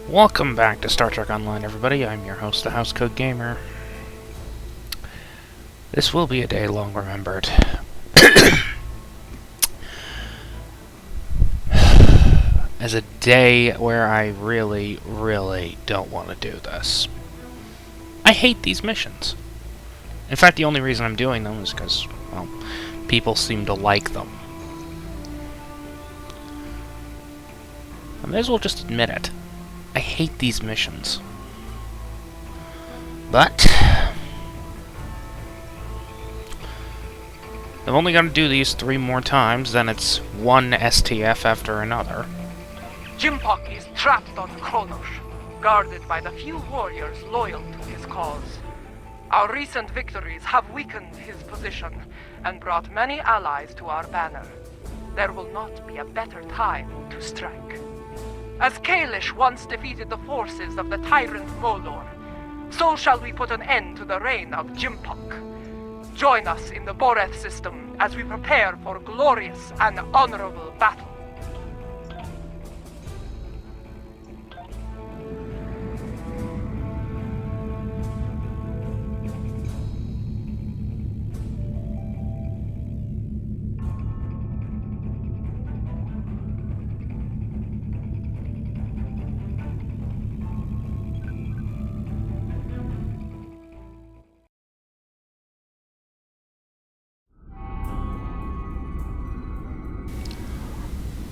Welcome back to Star Trek Online, everybody. I'm your host, the Housecoat Gamer. This will be a day long remembered. As a day where I really, really don't want to do this. I hate these missions. In fact, the only reason I'm doing them is because, well, people seem to like them. I may as well just admit it. I hate these missions. But I'm only going to do these 3 more times, then it's one STF after another. Jm'pok is trapped on Kronos, guarded by the few warriors loyal to his cause. Our recent victories have weakened his position and brought many allies to our banner. There will not be a better time to strike. As Kalish once defeated the forces of the tyrant Molor, so shall we put an end to the reign of Jm'pok. Join us in the Boreth system as we prepare for glorious and honorable battle.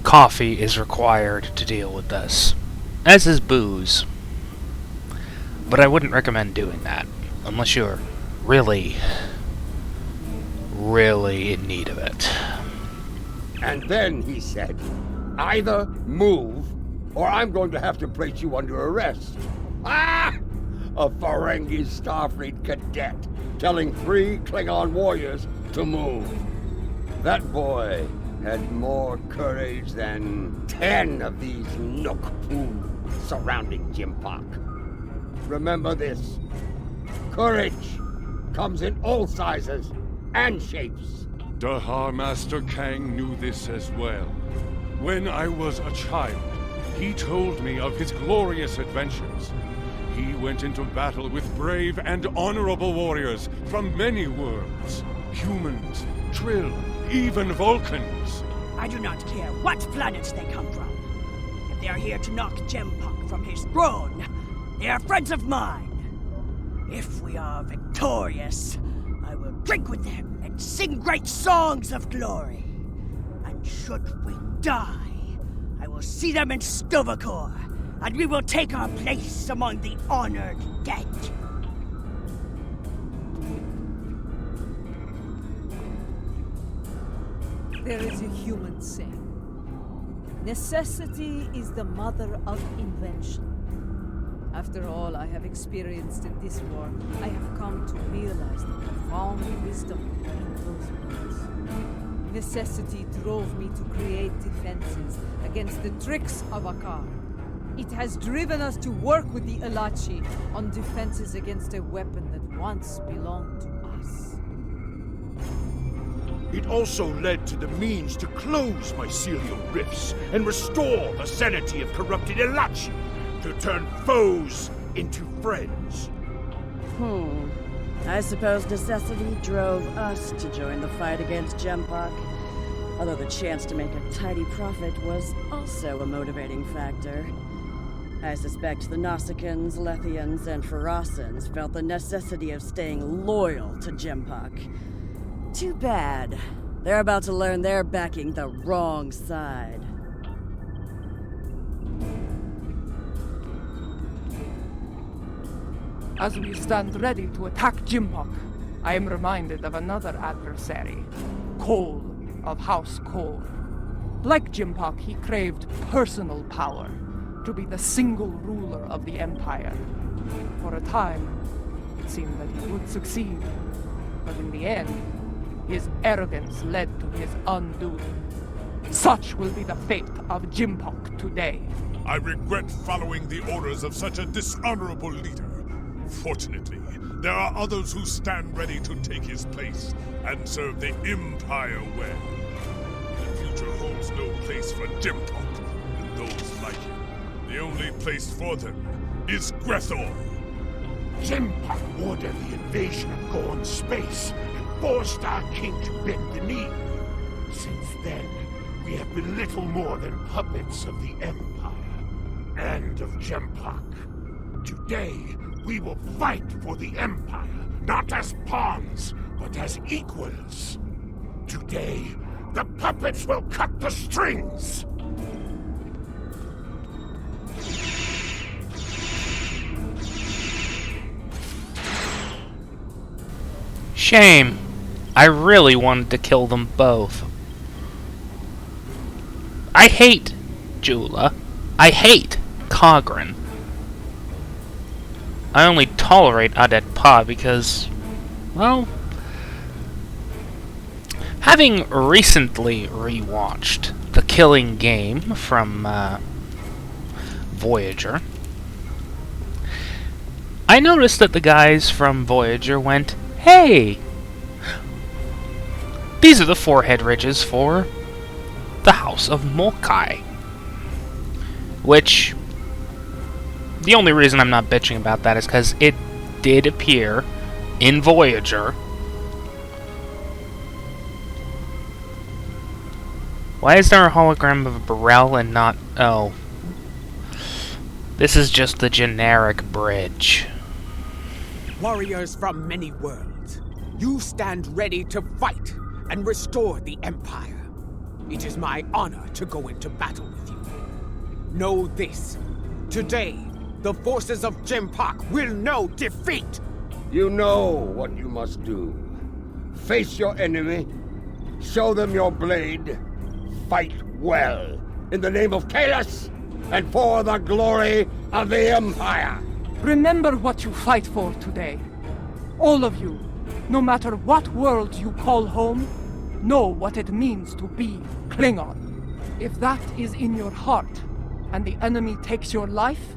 Coffee is required to deal with this, as is booze. But I wouldn't recommend doing that, unless you're really, really in need of it. And then he said, either move, or I'm going to have to place you under arrest. Ah! A Ferengi Starfleet cadet telling 3 Klingon warriors to move. That boy had more courage than 10 of these Nook-Poo surrounding Jm'pok. Remember this. Courage comes in all sizes and shapes. Dahar Master Kang knew this as well. When I was a child, he told me of his glorious adventures. He went into battle with brave and honorable warriors from many worlds. Humans, Trill, even Vulcans. I do not care what planets they come from. If they are here to knock Jm'pok from his throne, they are friends of mine. If we are victorious, I will drink with them and sing great songs of glory. And should we die, I will see them in Sto-vo-kor, and we will take our place among the honored dead. There is a human saying, necessity is the mother of invention. After all I have experienced in this war, I have come to realize the profound wisdom in those words. Necessity drove me to create defenses against the tricks of Akar. It has driven us to work with the Elachi on defenses against a weapon that once belonged to us. It also led to the means to close mycelial rifts and restore the sanity of corrupted Elachi, to turn foes into friends. I suppose necessity drove us to join the fight against Jm'pok. Although the chance to make a tidy profit was also a motivating factor. I suspect the Nausicaans, Lethians, and Ferasans felt the necessity of staying loyal to Jm'pok. Too bad. They're about to learn they're backing the wrong side. As we stand ready to attack Jm'pok, I am reminded of another adversary, Cole of Housecoat. Like Jm'pok, he craved personal power, to be the single ruler of the Empire. For a time, it seemed that he would succeed, but in the end, his arrogance led to his undoing. Such will be the fate of Jm'pok today. I regret following the orders of such a dishonorable leader. Fortunately, there are others who stand ready to take his place and serve the Empire well. The future holds no place for Jm'pok and those like him. The only place for them is Grethor. Jm'pok ordered the invasion of Gorn space and forced our king to bend the knee. Since then, we have been little more than puppets of the Empire and of Jm'pok. Today, we will fight for the Empire, not as pawns, but as equals. Today, the puppets will cut the strings! Shame. I really wanted to kill them both. I hate Jula. I hate Cogran. I only tolerate Adet Pa because, well, having recently rewatched The Killing Game from Voyager, I noticed that the guys from Voyager went, "Hey, these are the forehead ridges for the House of Mokai." Which, the only reason I'm not bitching about that is because it did appear in Voyager. Why is there a hologram of Burrell and not... oh. This is just the generic bridge. Warriors from many worlds, you stand ready to fight and restore the Empire. It is my honor to go into battle with you. Know this. Today, the forces of Jm'pok will know defeat! You know what you must do. Face your enemy, show them your blade, fight well, in the name of Kalis, and for the glory of the Empire! Remember what you fight for today. All of you, no matter what world you call home, know what it means to be Klingon. If that is in your heart, and the enemy takes your life,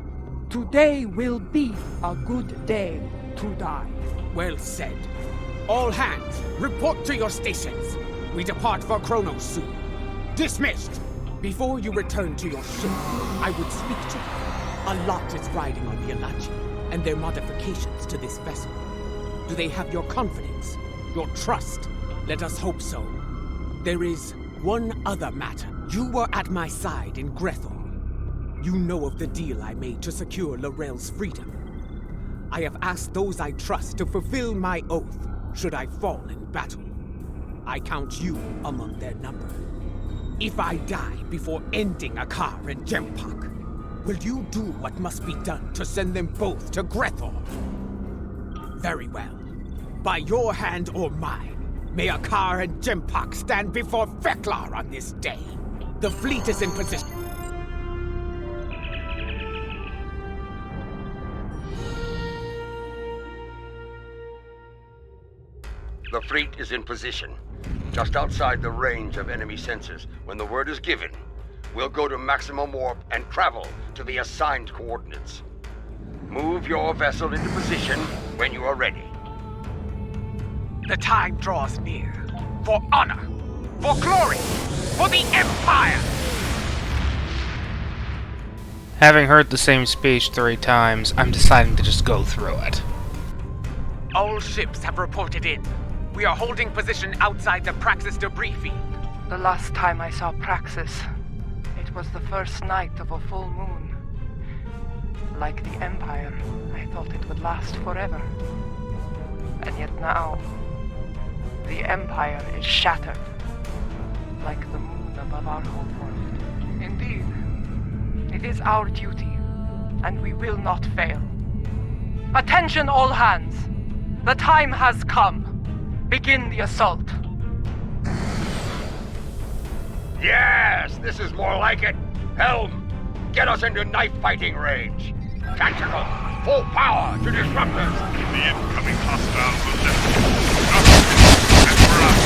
today will be a good day to die. Well said. All hands, report to your stations. We depart for Kronos soon. Dismissed! Before you return to your ship, I would speak to you. A lot is riding on the Alachi, and their modifications to this vessel. Do they have your confidence? Your trust? Let us hope so. There is one other matter. You were at my side in Grethor. You know of the deal I made to secure L'Rell's freedom. I have asked those I trust to fulfill my oath should I fall in battle. I count you among their number. If I die before ending Akar and Jm'pok, will you do what must be done to send them both to Grethor? Very well. By your hand or mine, may Akar and Jm'pok stand before Feklar on this day. The fleet is in position. The fleet is in position, just outside the range of enemy sensors. When the word is given, we'll go to maximum warp and travel to the assigned coordinates. Move your vessel into position when you are ready. The time draws near. For honor, for glory, for the Empire! Having heard the same speech 3 times, I'm deciding to just go through it. All ships have reported in. We are holding position outside the Praxis debris field. The last time I saw Praxis, it was the first night of a full moon. Like the Empire, I thought it would last forever. And yet now, the Empire is shattered, like the moon above our homeworld. Indeed, it is our duty, and we will not fail. Attention all hands! The time has come. Begin the assault. Yes, this is more like it. Helm, get us into knife fighting range. Tactical, full power to disruptors. The incoming hostiles will lift. And we're out.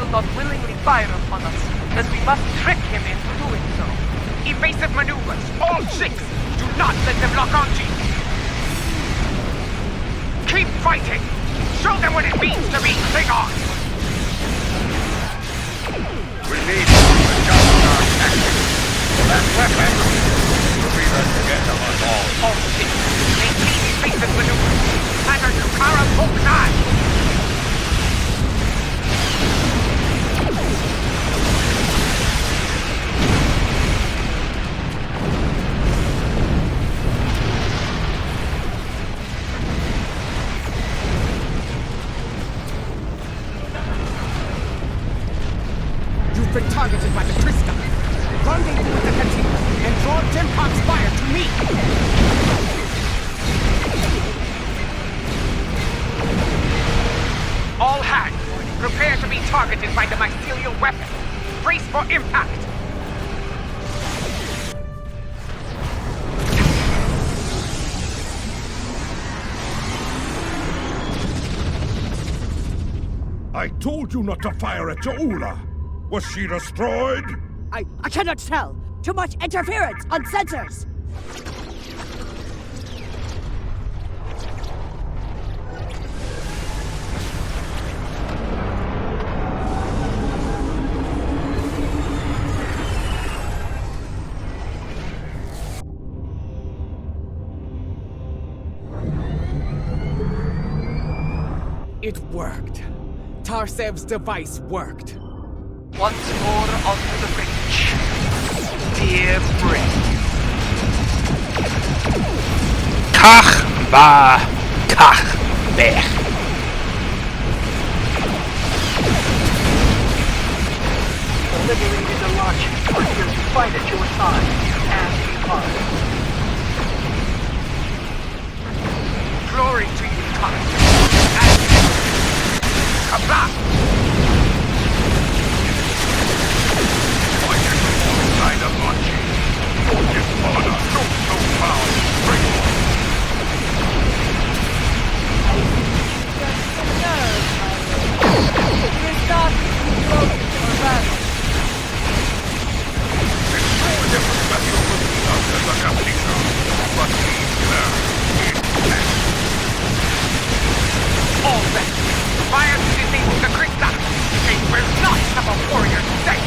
will not willingly fire upon us, then we must trick him into doing so. Evasive maneuvers! All ships! Do not let them lock onto you! Keep fighting! Show them what it means to be Klingon! We need to adjust our tactics. That weapon will be the death of us all. All ships! Maintain evasive maneuvers! Pattern to Kara Volknai! You've been targeted by the Krista. Rendezvous with the Katina and draw Jm'pok's fire to me! All hands, prepare to be targeted by the mycelial weapon. Brace for impact! I told you not to fire at Ja'ula. Was she destroyed? I cannot tell. Too much interference on sensors. It worked. Tarsev's device worked. Once more onto the bridge. Dear friend. Kach ba kach bech. The liberated Ajax are here to fight at your side, and be hard. Glory to you, Tarsem. Kabla! Alongside of Archie. Focus on us. Don't so proud. Bring on. It's no different vessel with us as a Capita, but he's there. All vessels, fire to disable the Krista! They will not have a warrior safe!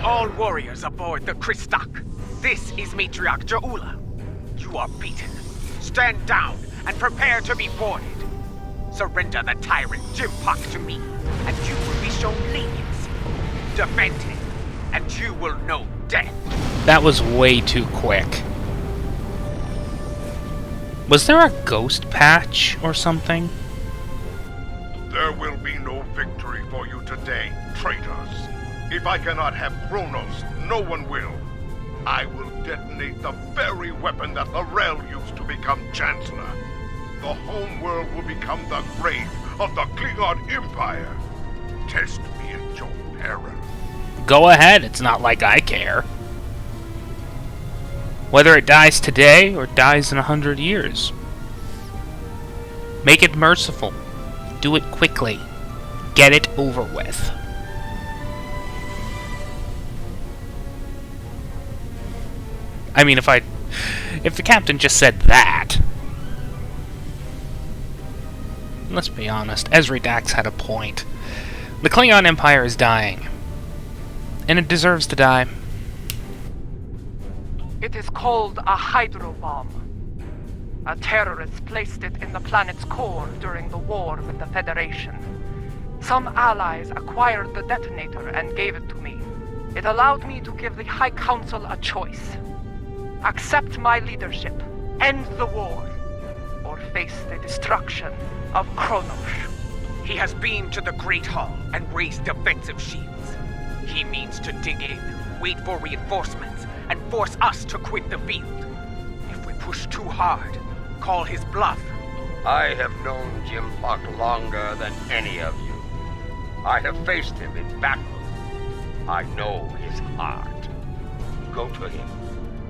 All warriors aboard the Christock. This is Matriarch Ja'ula. You are beaten. Stand down and prepare to be boarded. Surrender the tyrant Jm'pok to me, and you will be shown leniency. Defend him, and you will know death. That was way too quick. Was there a ghost patch or something? There will be no victory for you today, traitors. If I cannot have Kronos, no one will. I will detonate the very weapon that Harel used to become Chancellor. The homeworld will become the grave of the Klingon Empire. Test me at your peril. Go ahead, it's not like I care. Whether it dies today or dies in 100 years. Make it merciful. Do it quickly. Get it over with. I mean, if the captain just said that... Let's be honest, Ezri Dax had a point. The Klingon Empire is dying. And it deserves to die. It is called a hydrobomb. A terrorist placed it in the planet's core during the war with the Federation. Some allies acquired the detonator and gave it to me. It allowed me to give the High Council a choice. Accept my leadership, end the war, or face the destruction of Kronos. He has beamed to the Great Hall and raised defensive shields. He means to dig in, wait for reinforcements, and force us to quit the field. If we push too hard, call his bluff, I have known Jm'pok longer than any of you. I have faced him in battle. I know his heart. Go to him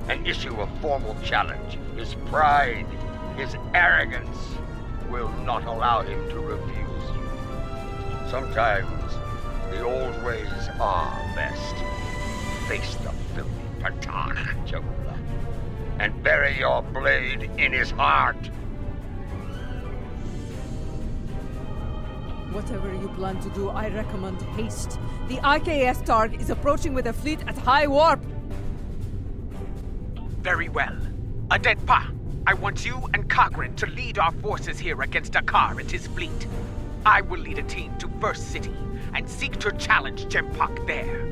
and issue a formal challenge. His pride, his arrogance will not allow him to refuse you. Sometimes the old ways are best. Face the filthy Pathan, Ja'ula, and bury your blade in his heart. Whatever you plan to do, I recommend haste. The IKS Targ is approaching with a fleet at high warp. Very well. Adetpa, I want you and Cochrane to lead our forces here against Akar and his fleet. I will lead a team to First City and seek to challenge Jm'pok there.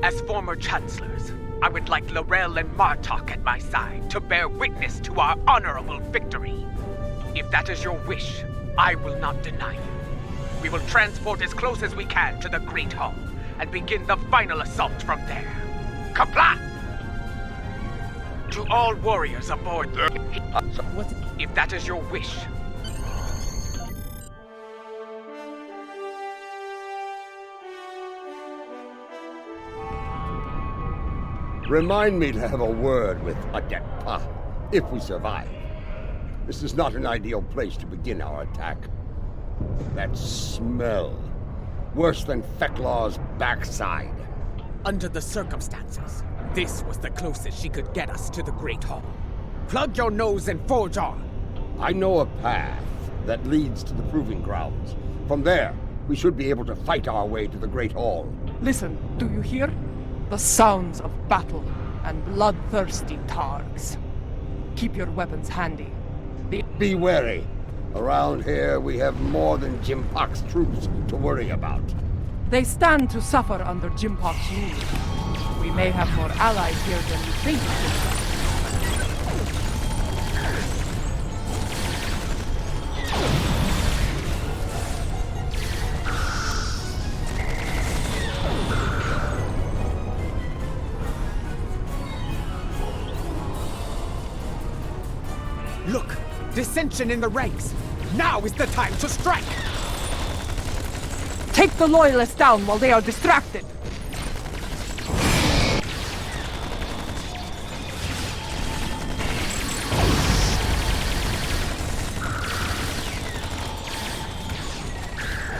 As former chancellors, I would like Laurel and Martok at my side to bear witness to our honorable victory. If that is your wish, I will not deny you. We will transport as close as we can to the Great Hall and begin the final assault from there. Kapla! To all warriors aboard. What? If that is your wish. Remind me to have a word with Adetpa, if we survive. This is not an ideal place to begin our attack. That smell. Worse than Feklaw's backside. Under the circumstances, this was the closest she could get us to the Great Hall. Plug your nose and forge on. I know a path that leads to the Proving Grounds. From there, we should be able to fight our way to the Great Hall. Listen, do you hear? The sounds of battle and bloodthirsty Targs. Keep your weapons handy. Be wary. Around here, we have more than Jm'pok's troops to worry about. They stand to suffer under Jm'pok's rule. We may have more allies here than you think. Look! Dissension in the ranks! Now is the time to strike! Take the Loyalists down while they are distracted!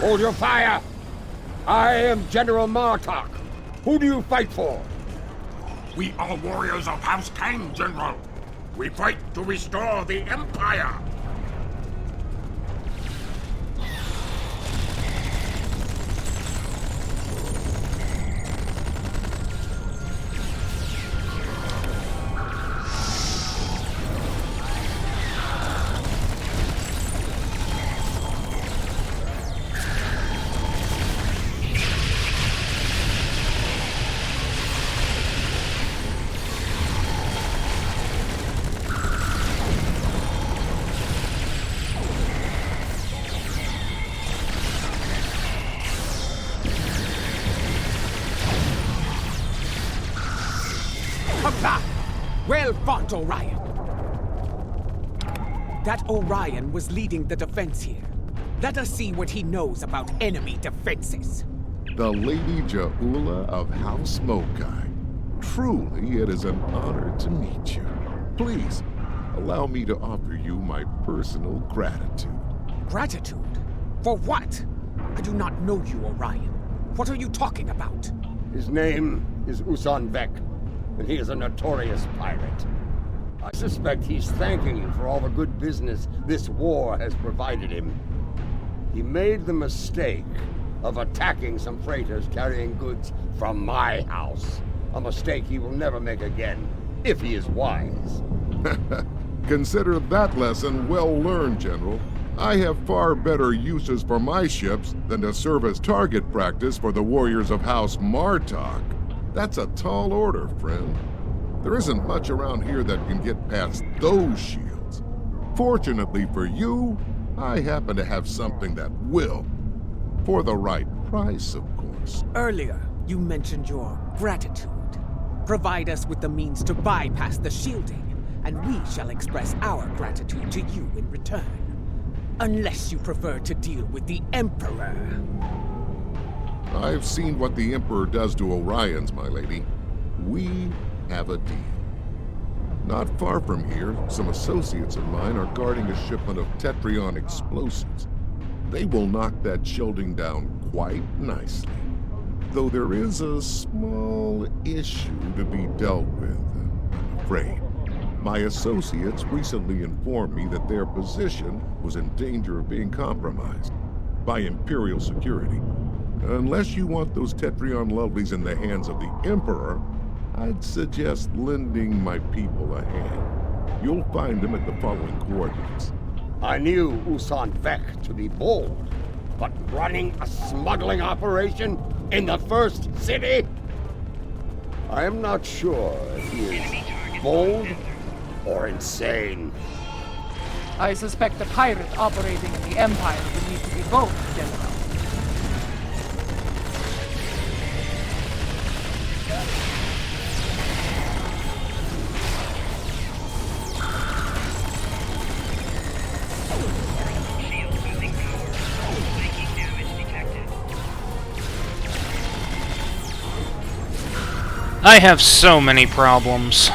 Hold your fire! I am General Martok. Who do you fight for? We are warriors of House Kang, General. We fight to restore the Empire. Well fought, Orion! That Orion was leading the defense here. Let us see what he knows about enemy defenses. The Lady Ja'ula of Housecoat. Truly, it is an honor to meet you. Please, allow me to offer you my personal gratitude. Gratitude? For what? I do not know you, Orion. What are you talking about? His name is Usan Vek, and he is a notorious pirate. I suspect he's thanking you for all the good business this war has provided him. He made the mistake of attacking some freighters carrying goods from my house. A mistake he will never make again, if he is wise. Consider that lesson well learned, General. I have far better uses for my ships than to serve as target practice for the warriors of House Martok. That's a tall order, friend. There isn't much around here that can get past those shields. Fortunately for you, I happen to have something that will. For the right price, of course. Earlier, you mentioned your gratitude. Provide us with the means to bypass the shielding, and we shall express our gratitude to you in return. Unless you prefer to deal with the Emperor. I've seen what the Emperor does to Orions, my lady. We have a deal. Not far from here, some associates of mine are guarding a shipment of Tetrion explosives. They will knock that shielding down quite nicely. Though there is a small issue to be dealt with, I'm afraid. My associates recently informed me that their position was in danger of being compromised by Imperial security. Unless you want those Tetrion lovelies in the hands of the Emperor, I'd suggest lending my people a hand. You'll find them at the following coordinates. I knew Usan Vek to be bold, but running a smuggling operation in the first city? I am not sure if he is bold or insane. I suspect the pirate operating in the Empire would need to be both, General. I have so many problems,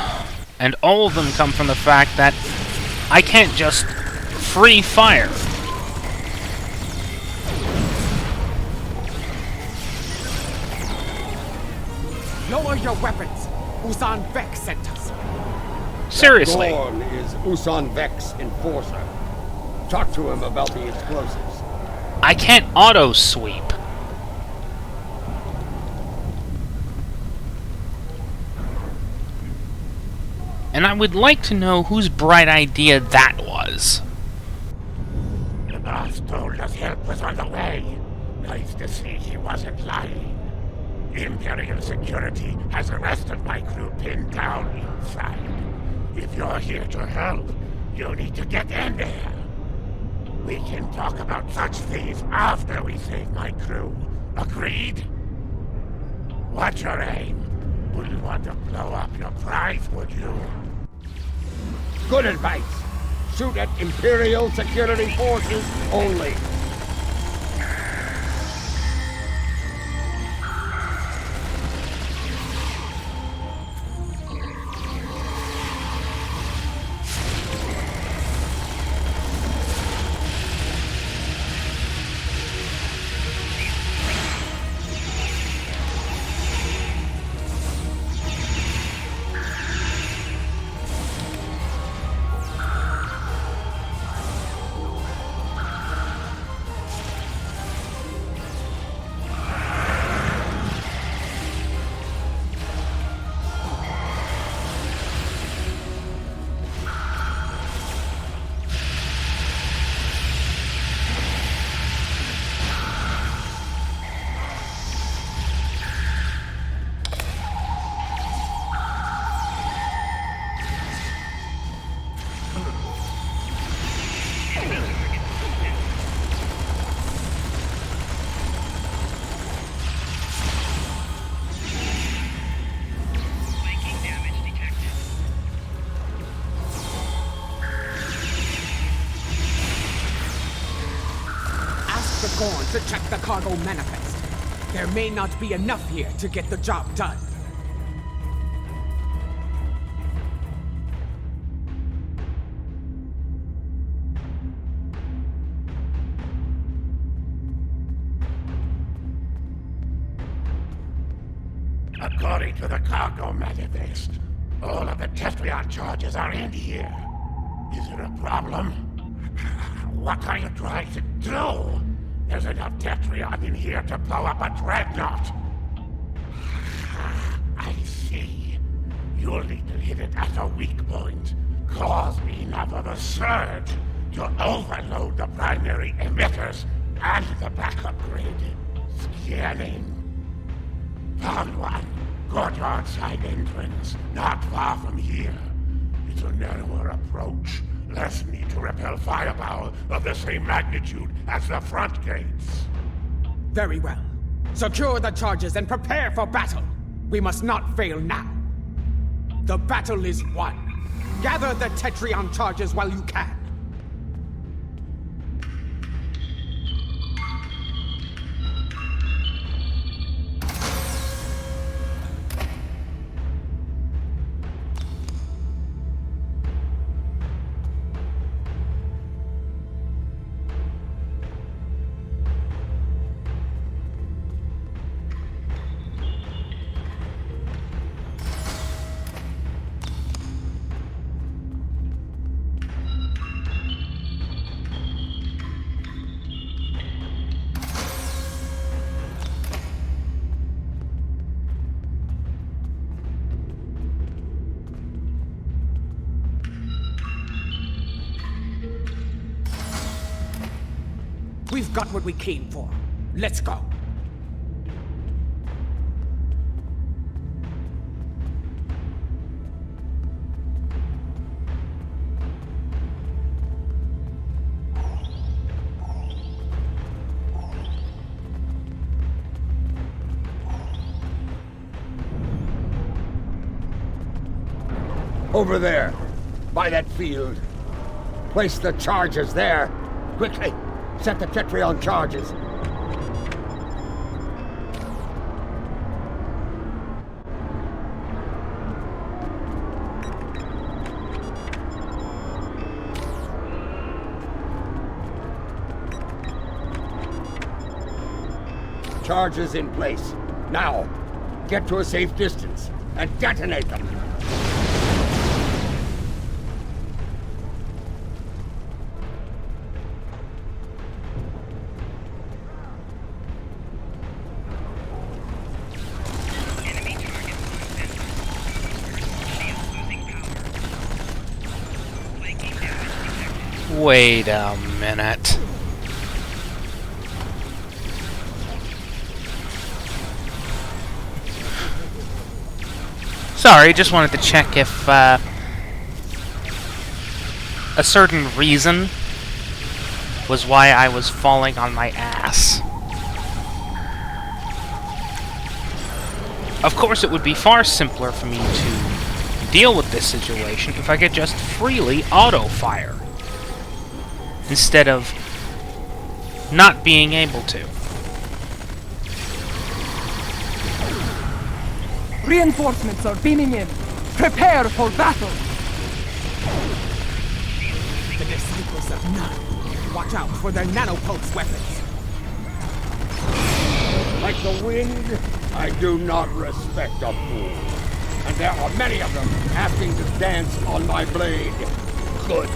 and all of them come from the fact that I can't just free fire. Lower your weapons! Usan Vek sent us. Seriously. Gorn is Usan Vek's enforcer. Talk to him about the explosives. I can't auto-sweep. And I would like to know whose bright idea that was. The boss told us help was on the way. Nice to see he wasn't lying. Imperial security has the rest of my crew pinned down inside. If you're here to help, you need to get in there. We can talk about such things after we save my crew. Agreed? What's your aim? Wouldn't want to blow up your prize, would you? Good advice. Shoot at Imperial security forces only. Gorn to check the cargo manifest. There may not be enough here to get the job done. According to the cargo manifest, all of the Tetrion charges are in here. Is it a problem? What are you trying to do? There's enough Tetrion in here to blow up a dreadnought. I see. You'll need to hit it at a weak point. Cause enough of a surge to overload the primary emitters and the backup grid. Scanning. Found one. Courtyard side entrance, not far from here. It's a narrower approach. Less need to repel firepower of the same magnitude as the front gates. Very well. Secure the charges and prepare for battle. We must not fail now. The battle is won. Gather the Tetrion charges while you can. We've got what we came for. Let's go. Over there, by that field. Place the charges there. Quickly, set the Tetri on charges. Charges in place. Now, get to a safe distance and detonate them. Wait a minute. Sorry, just wanted to check if a certain reason was why I was falling on my ass. Of course, it would be far simpler for me to deal with this situation if I could just freely auto-fire, instead of not being able to. Reinforcements are beaming in. Prepare for battle. The disciples of none. Watch out for their nanopulse weapons. Like the wind, I do not respect a fool. And there are many of them asking to dance on my blade. Good.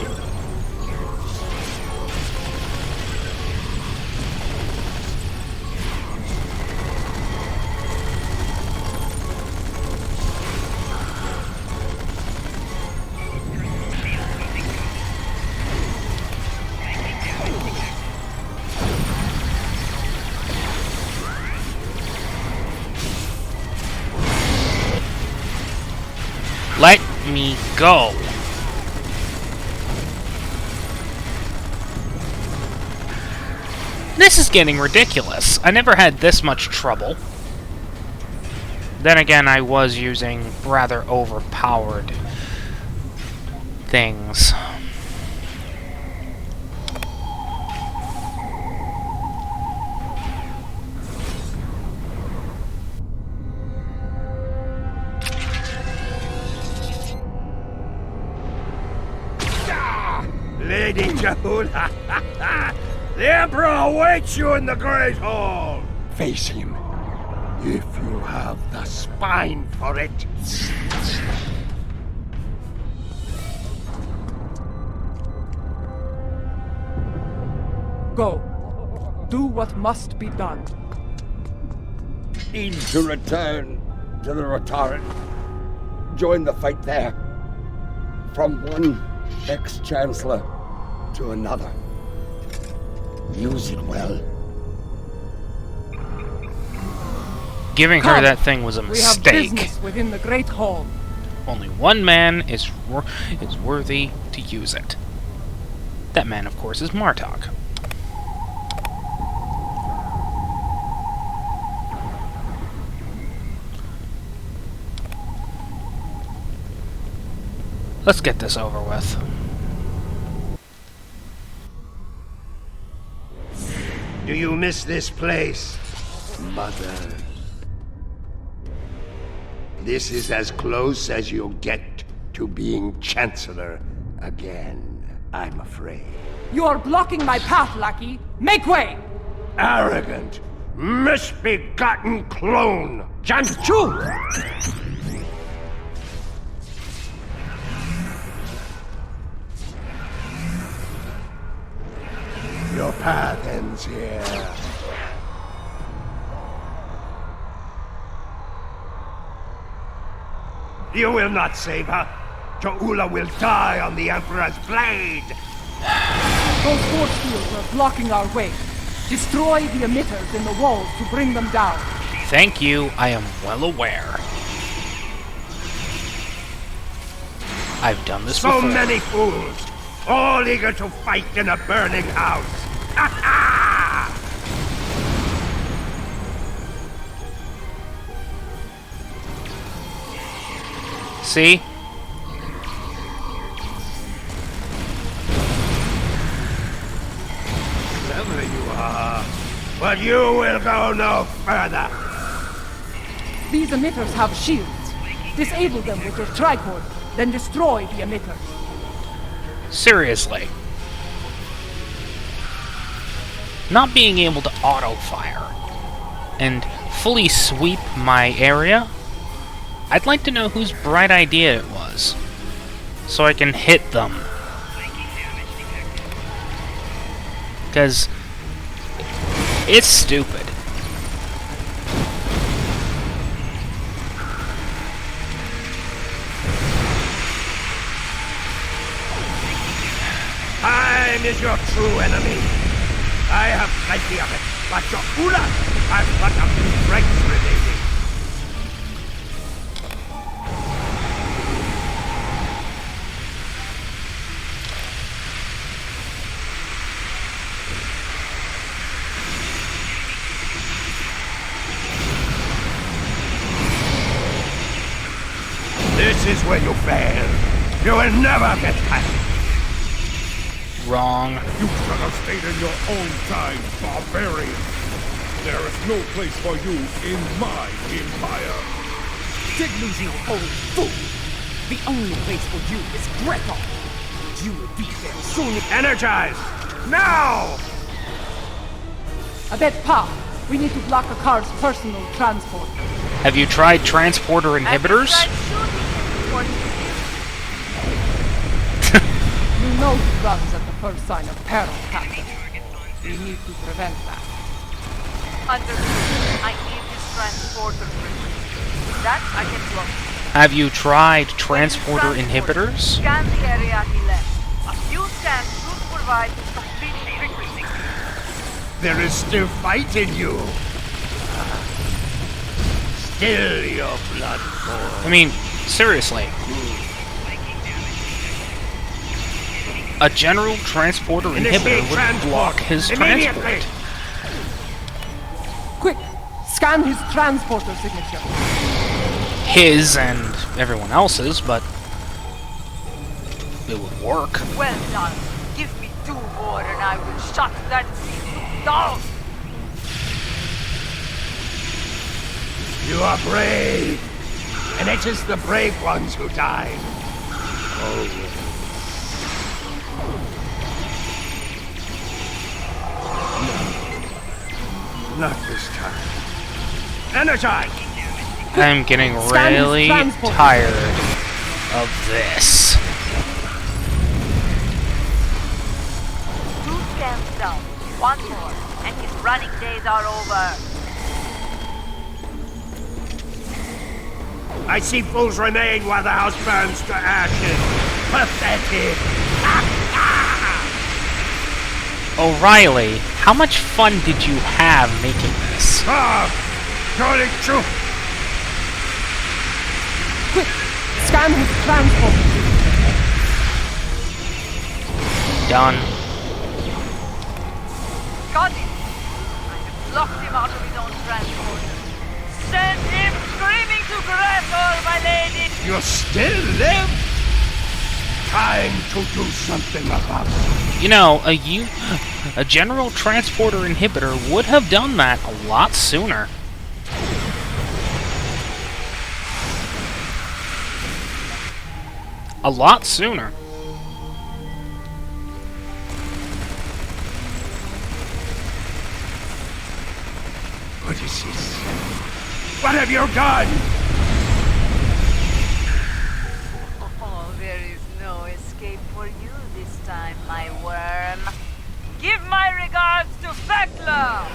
Let me go. This is getting ridiculous. I never had this much trouble. Then again, I was using rather overpowered things. Lady Jahula, the Emperor awaits you in the Great Hall. Face him, if you have the spine for it. Go. Do what must be done. Need to return to the Rotaran. Join the fight there. From one ex-chancellor to another. Use it well. Giving her that thing was a We have mistake. business within the Great Hall. Only one man is worthy to use it. That man, of course, is Martok. Let's get this over with. Do you miss this place, Mother? This is as close as you'll get to being Chancellor again, I'm afraid. You are blocking my path, lackey. Make way! Arrogant, misbegotten clone! Jm'pok! Your path ends here. You will not save her. Ja'ula will die on the Emperor's blade. Those force fields are blocking our way. Destroy the emitters in the walls to bring them down. Thank you, I am well aware. I've done this So before. many fools, all eager to fight in a burning house. Ha ha! See? Clever you are, but you will go no further. These emitters have shields. Disable them with your tricord, then destroy the emitters. Seriously. Not being able to auto-fire and fully sweep my area, I'd like to know whose bright idea it was, so I can hit them. Because it's stupid. Time is your true enemy. I have plenty of it, but your Ula has but a few strengths remaining. This is where you fail. You will never get past it. Wrong. You should have stayed in your own time, barbarian. There is no place for you in my empire. Delusional old fool! The only place for you is Greco! You will be there soon. Energize! Now! Adet-Pa, we need to block a car's personal transport. Have you tried transporter inhibitors? You know he runs at the first sign of peril, Captain. We need to prevent that. Understood. I need this transporter frequency. With that, I can block. Have you tried transporter inhibitors? Scan the area he left. A few scans should provide complete frequency. There is still fight in you. Still your blood boils. I mean, seriously. A general transporter inhibitor would block his transport. Quick! Scan his transporter signature. His and everyone else's, but it would work. Well done. Give me 2 more and I will shut that thing down. You are brave, and it is the brave ones who die. Oh. No. Not this time. Energize! I'm getting really tired of this. 2 scans down. 1 more, and his running days are over. I see fools remain while the house burns to ashes. Pathetic! O'Reilly, how much fun did you have making this? Surely true! Quick! Scan his transporter signature. Done. Got it! I have locked him out of his own transporter. Send him screaming to Greco, my lady! You still live? Time to do something about it. You know, a general transporter inhibitor would have done that a lot sooner. A lot sooner. What is this? What have you done? Oh, there is no escape for you this time, my worm. Give my regards to Fekla!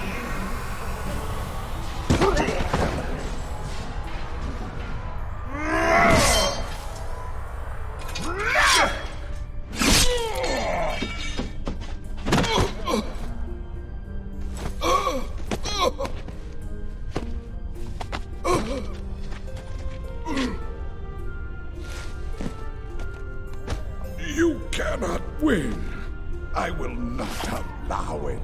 win. I will not allow it.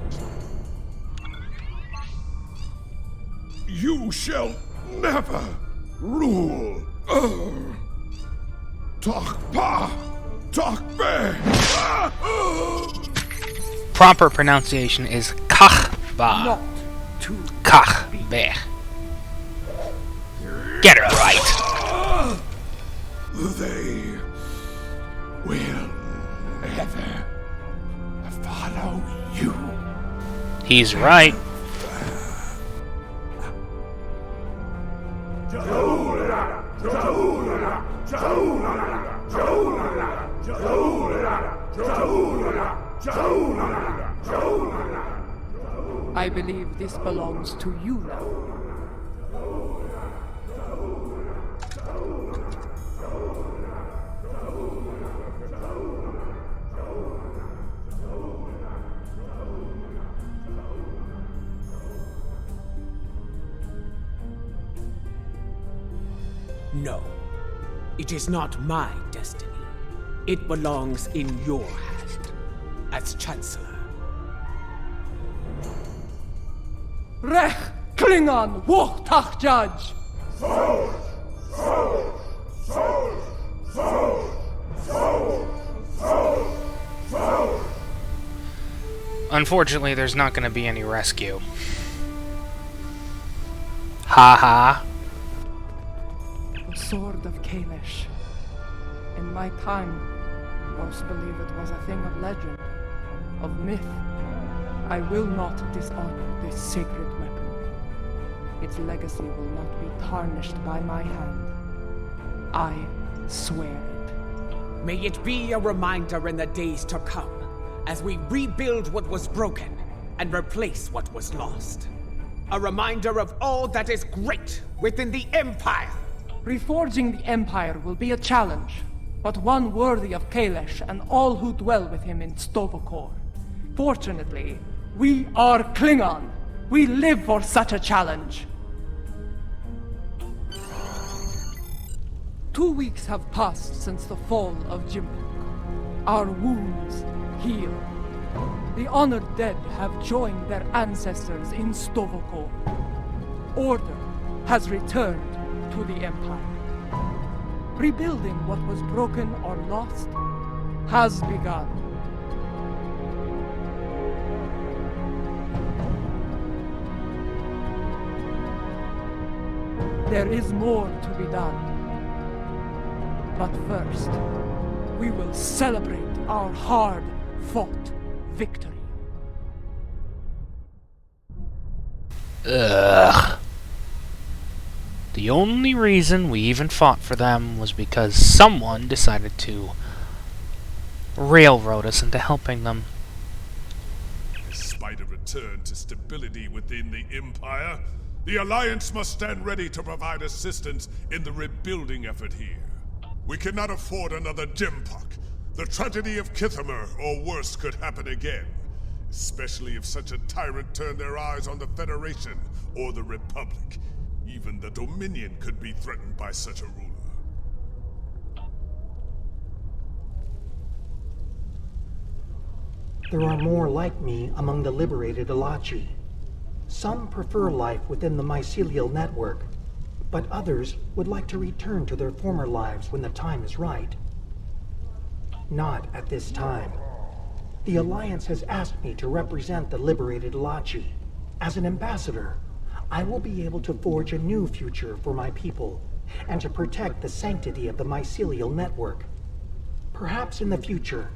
You shall never rule. Takpa! Takbe! Proper pronunciation is Kachba. Not to Kachbe. Get it right. They will never follow you. He's right. I believe this belongs to you now. No. It is not my destiny. It belongs in your hand, as Chancellor. Rech Klingon Wuchtach Judge! Unfortunately, there's not going to be any rescue. Ha ha. The Sword of Kalish. In my time, most believe it was a thing of legend, of myth. I will not dishonor this sacred weapon. Its legacy will not be tarnished by my hand. I swear it. May it be a reminder in the days to come, as we rebuild what was broken and replace what was lost. A reminder of all that is great within the Empire. Reforging the Empire will be a challenge, but one worthy of Kalish and all who dwell with him in Sto-vo-kor. Fortunately, we are Klingon. We live for such a challenge. 2 weeks have passed since the fall of Jm'pok. Our wounds heal. The honored dead have joined their ancestors in Sto-vo-kor. Order has returned to the Empire. Rebuilding what was broken or lost has begun. There is more to be done. But first, we will celebrate our hard-fought victory. Ugh. The only reason we even fought for them was because someone decided to railroad us into helping them. Despite a return to stability within the Empire, the Alliance must stand ready to provide assistance in the rebuilding effort here. We cannot afford another Jm'pok. The tragedy of Kithamer or worse could happen again, especially if such a tyrant turned their eyes on the Federation or the Republic. Even the Dominion could be threatened by such a ruler. There are more like me among the liberated Alachi. Some prefer life within the mycelial network, but others would like to return to their former lives when the time is right. Not at this time. The Alliance has asked me to represent the liberated Alachi. As an ambassador, I will be able to forge a new future for my people, and to protect the sanctity of the mycelial network. Perhaps in the future,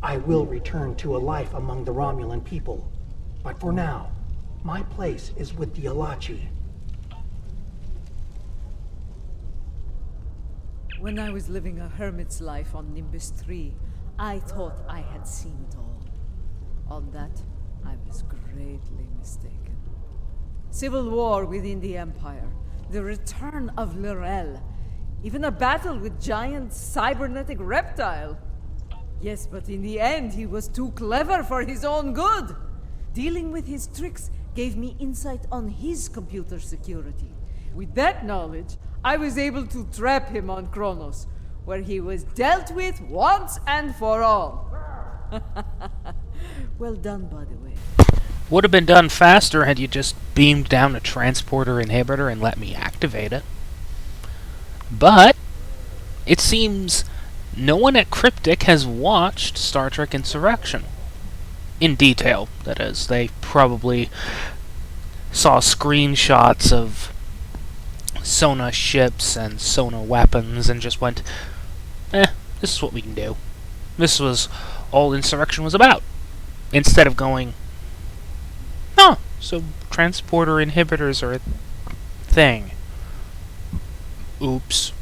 I will return to a life among the Romulan people. But for now, my place is with the Alachi. When I was living a hermit's life on Nimbus 3, I thought I had seen it all. On that, I was greatly mistaken. Civil war within the Empire, the return of L'Rell, even a battle with giant cybernetic reptile. Yes, but in the end, he was too clever for his own good. Dealing with his tricks gave me insight on his computer security. With that knowledge, I was able to trap him on Kronos, where he was dealt with once and for all. Well done, by the way. Would have been done faster had you just beamed down a transporter inhibitor and let me activate it. But it seems no one at Cryptic has watched Star Trek Insurrection. In detail, that is. They probably saw screenshots of Sona ships and Sona weapons and just went, this is what we can do. This was all Insurrection was about. Instead of going, oh, so transporter inhibitors are a thing. Oops.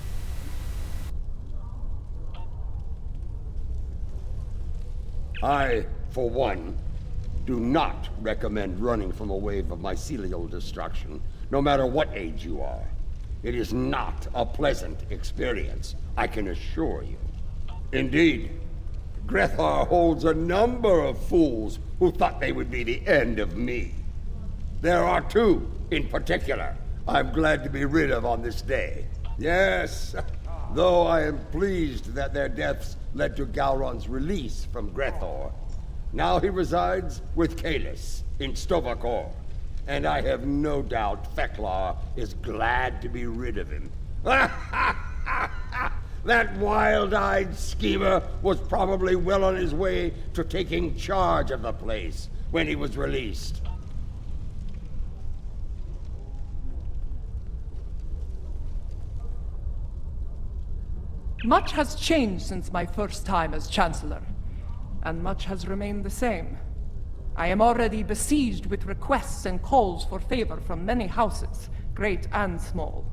I, for one, do not recommend running from a wave of mycelial destruction, no matter what age you are. It is not a pleasant experience, I can assure you. Indeed, Grethar holds a number of fools who thought they would be the end of me. There are two, in particular, I'm glad to be rid of on this day. Yes, though I am pleased that their deaths led to Gowron's release from Grethor. Now he resides with Kalis in Stovakor, and I have no doubt Feklar is glad to be rid of him. That wild-eyed schemer was probably well on his way to taking charge of the place when he was released. Much has changed since my first time as Chancellor, and much has remained the same. I am already besieged with requests and calls for favor from many houses, great and small.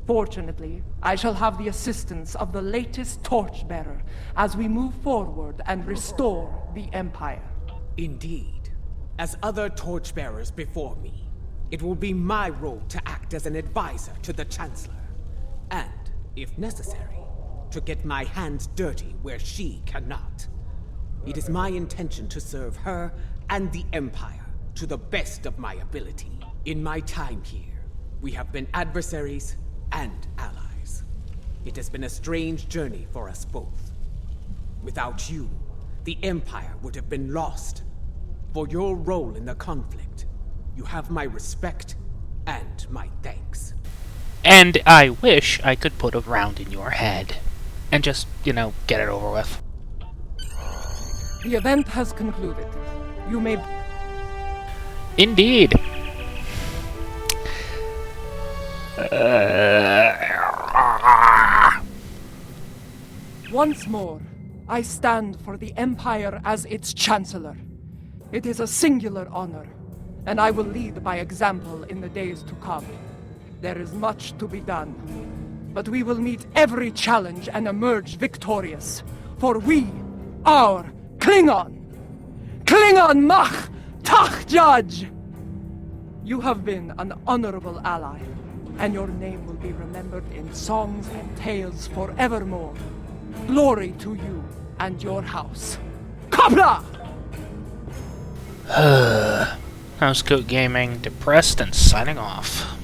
Fortunately, I shall have the assistance of the latest torchbearer as we move forward and restore the Empire. Indeed. As other torchbearers before me, it will be my role to act as an advisor to the Chancellor. And, if necessary, to get my hands dirty where she cannot. It is my intention to serve her and the Empire to the best of my ability. In my time here, we have been adversaries and allies. It has been a strange journey for us both. Without you, the Empire would have been lost. For your role in the conflict, you have my respect and my thanks. And I wish I could put a round in your head. And just, get it over with. The event has concluded. You may... Indeed. Once more, I stand for the Empire as its Chancellor. It is a singular honor, and I will lead by example in the days to come. There is much to be done, but we will meet every challenge and emerge victorious. For we are Klingon! Klingon Mach Tach Judge! You have been an honorable ally, and your name will be remembered in songs and tales forevermore. Glory to you and your house. Kapla! Housecoat Gaming, depressed and signing off.